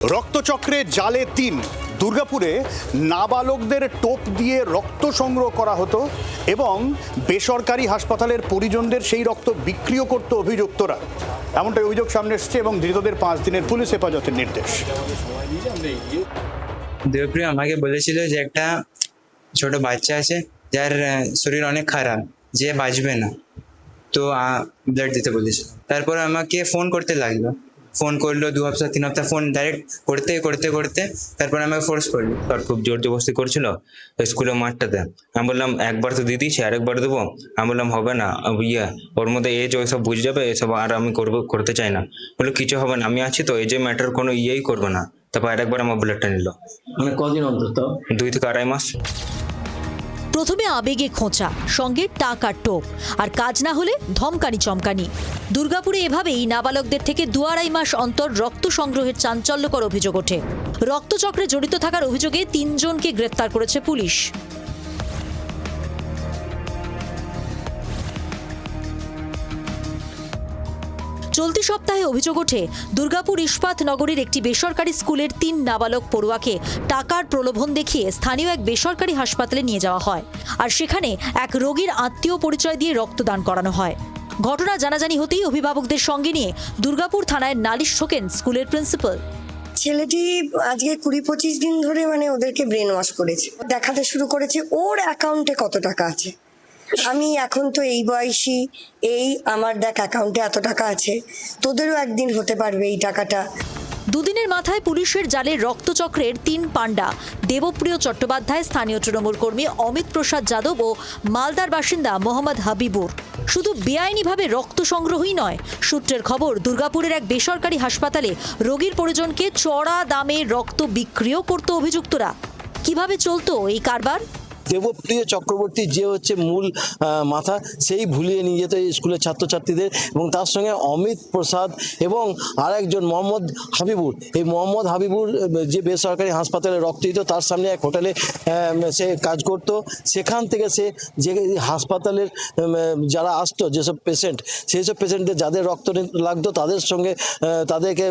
রক্তচক্রে জালে ৩ দুর্গাপুরে নাবালকদের টোপ দিয়ে রক্ত সংগ্রহ করা হতো এবং বেসরকারি হাসপাতালের পরিজনদের সেই রক্ত বিক্রিও করত অভিযুক্তরা। এমনটাই অভিযোগ সামনে এসেছে এবং ধৃতদের 5 দিনের পুলিশ হেফাজতের নির্দেশ। দেবপ্রিয় আমাকে বলেছিল যে একটা ছোট বাচ্চা আছে যার শরীর অনেক খারাপ, যে বাঁচবে না, তো ব্লাড দিতে বলেছিল। তারপর আমাকে ফোন করতে লাগলো, ফোন করলো 2 সপ্তাহ 3 সপ্তাহ ফোন ডাইরেক্ট করতে করতে করতে তারপর আমাকে ফোর্স করলো। আর খুব জোর জবরদস্তি করছিল স্কুলের মাঠটাতে। আমি বললাম একবার তো দিয়ে দিয়েছি, আরেকবার দেবো। আমি বললাম হবে না, ওর মধ্যে এজ ওইসব বুঝে যাবে, এসব আর আমি করতে চাই না। বললো কিছু হবে না, আমি আছি তো, এই যে ম্যাটার কোনো ইয়েই করবে না। তারপর আরেকবার আমার ব্লাডটা নিল। মানে কদিন অন্তত? 2 থেকে 2.5 মাস। প্রথমে আবেগে খোঁচা, সঙ্গে টাকার টোপ, আর কাজ না হলে ধমকানি চমকানি। দুর্গাপুরে এভাবেই নাবালকদের থেকে 2-2.5 মাস অন্তর রক্ত সংগ্রহের চাঞ্চল্যকর অভিযোগ ওঠে। রক্তচক্রে জড়িত থাকার অভিযোগে 3 জনকে গ্রেফতার করেছে পুলিশ। চলতি সপ্তাহে অভিযোগ ওঠে দুর্গাপুর ইস্পাত নগরীর একটি বেসরকারি স্কুলের 3 নাবালক পড়ুয়াকে টাকার প্রলোভন দেখিয়ে স্থানীয় এক বেসরকারি হাসপাতালে নিয়ে যাওয়া হয়, আর সেখানে এক রোগীর আত্মীয় পরিচয় দিয়ে রক্তদান করানো হয়। ঘটনা জানাজানি হতেই অভিভাবকদের সঙ্গে নিয়ে দুর্গাপুর থানায় নালিশ ঠোকেন স্কুলের প্রিন্সিপাল। ছেলেটি আজকে 20-25 দিন ধরে ওদেরকে ব্রেন ওয়াশ করেছে, দেখাতে শুরু করেছে ওর অ্যাকাউন্টে কত টাকা আছে। আমি এখন তো এই বয়সী, আমার দেখ অ্যাকাউন্টে এত টাকা আছে, তোদেরও একদিন হতে পারবে এই টাকাটা। দুদিনের মাথায় পুলিশের জালে রক্তচক্রের 3 পাণ্ডা দেবপ্রিয় চট্টোপাধ্যায়, স্থানীয় তৃণমূল কর্মী অমিত প্রসাদ যাদব ও মালদার বাসিন্দা মোহাম্মদ হাবিবুর। শুধু বেআইনিভাবে রক্ত সংগ্রহই নয়, সূত্রের খবর দুর্গাপুরের এক বেসরকারি হাসপাতালে রোগীর পরিজনকে চড়া দামে রক্ত বিক্রিও করত অভিযুক্তরা। কিভাবে চলতো এই কারবার? দেবপ্রিয় চক্রবর্তী যে হচ্ছে মূল মাথা, সেই ভুলিয়ে নিয়ে যেত স্কুলের ছাত্রছাত্রীদের, এবং তার সঙ্গে অমিত প্রসাদ এবং আরেকজন মোহাম্মদ হাবিবুর। এই মোহাম্মদ হাবিবুর যে বেসরকারি হাসপাতালে রক্ত দিত, তার সামনে এক হোটেলে সে কাজ করত। সেখান থেকে সে যে হাসপাতালের যারা আসতো, যেসব পেশেন্ট, সেই সব পেশেন্টদের যাদের রক্ত লাগতো তাদের সঙ্গে তাদেরকে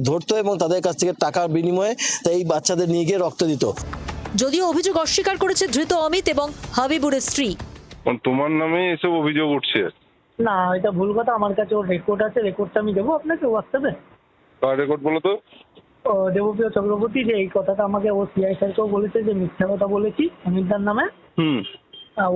ধরতো এবং তাদের কাছ থেকে টাকার বিনিময়ে এই বাচ্চাদের নিয়ে গিয়ে রক্ত দিত। যদিও অভিযোগ অস্বীকার করেছে ধৃত অমিত এবং হাবিবুরের স্ত্রী। তোমার নামে এসব অভিযোগ উঠছে? না, এটা ভুল কথা। আমার কাছে ওর রেকর্ড আছে, রেকর্ডটা আমি দেবো আপনাকে হোয়াটসঅ্যাপে। কার রেকর্ড বলো তো? দেবপ্রিয় চক্রবর্তী যে এই কথাটা আমাকে ও সিআই স্যারকেও বলেছে যে মিথ্যা কথা বলেছি অমিতদার নামে।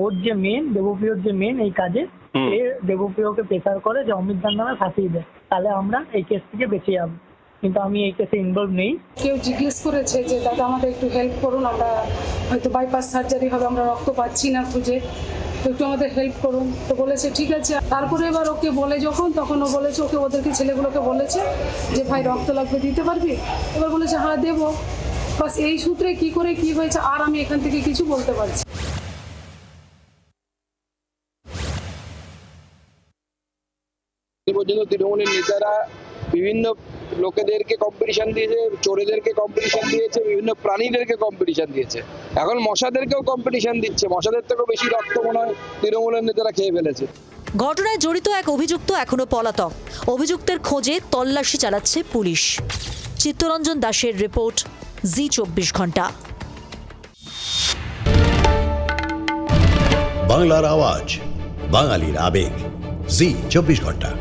ওর যে মেন, দেবপ্রিয়র যে মেন এই কাজে, সে দেবপ্রিয়কে প্রেসার করে যে অমিতদার নামে ফাঁসিয়ে দেয়, তাহলে আমরা এই কেস থেকে বেঁচে যাবো। কিন্তু আমি এই কেসে ইনভলভ নেই। কেউ জিজ্ঞেস করেছে যে দাদা আমাদের একটু হেল্প করুন, আমরা হয়তো বাইপাস সার্জারি হবে, আমরা রক্ত পাচ্ছি না খুঁজে, তো একটু আমাদের হেল্প করুন। তো বলেছে ঠিক আছে। তারপরে এবার ওকে বলে তখন ও বলেছে, ওকে ওদেরকে ছেলেগুলোকে বলেছে যে ভাই রক্ত লাগবে, দিতে পারবি? এবার বলেছে হ্যাঁ দেবো। বাস এই সূত্রে কি করে কি হয়েছে আর আমি এখান থেকে কিছু বলতে পারছি। তৃণমূলের নেতারা বিভিন্ন লোকেদেরকে কম্পিটিশন দিয়েছে, চোরেদেরকে কম্পিটিশন দিয়েছে, বিভিন্ন প্রাণীদেরকে কম্পিটিশন দিয়েছে, এখন মশাদেরকেও কম্পিটিশন দিচ্ছে। মশাদের থেকেও বেশি রক্ত মনে হয় তৃণমূলের নেতারা খেয়ে ফেলেছে। ঘটনায় জড়িত এক অভিযুক্ত এখনো পলাতক। অভিযুক্তের খোঁজে তল্লাশি চালাচ্ছে পুলিশ। চিত্তরঞ্জন দাসের রিপোর্ট, জি 24 ঘন্টা। বাংলার আওয়াজ, বাঙালির আবেগ, জি 24 ঘন্টা।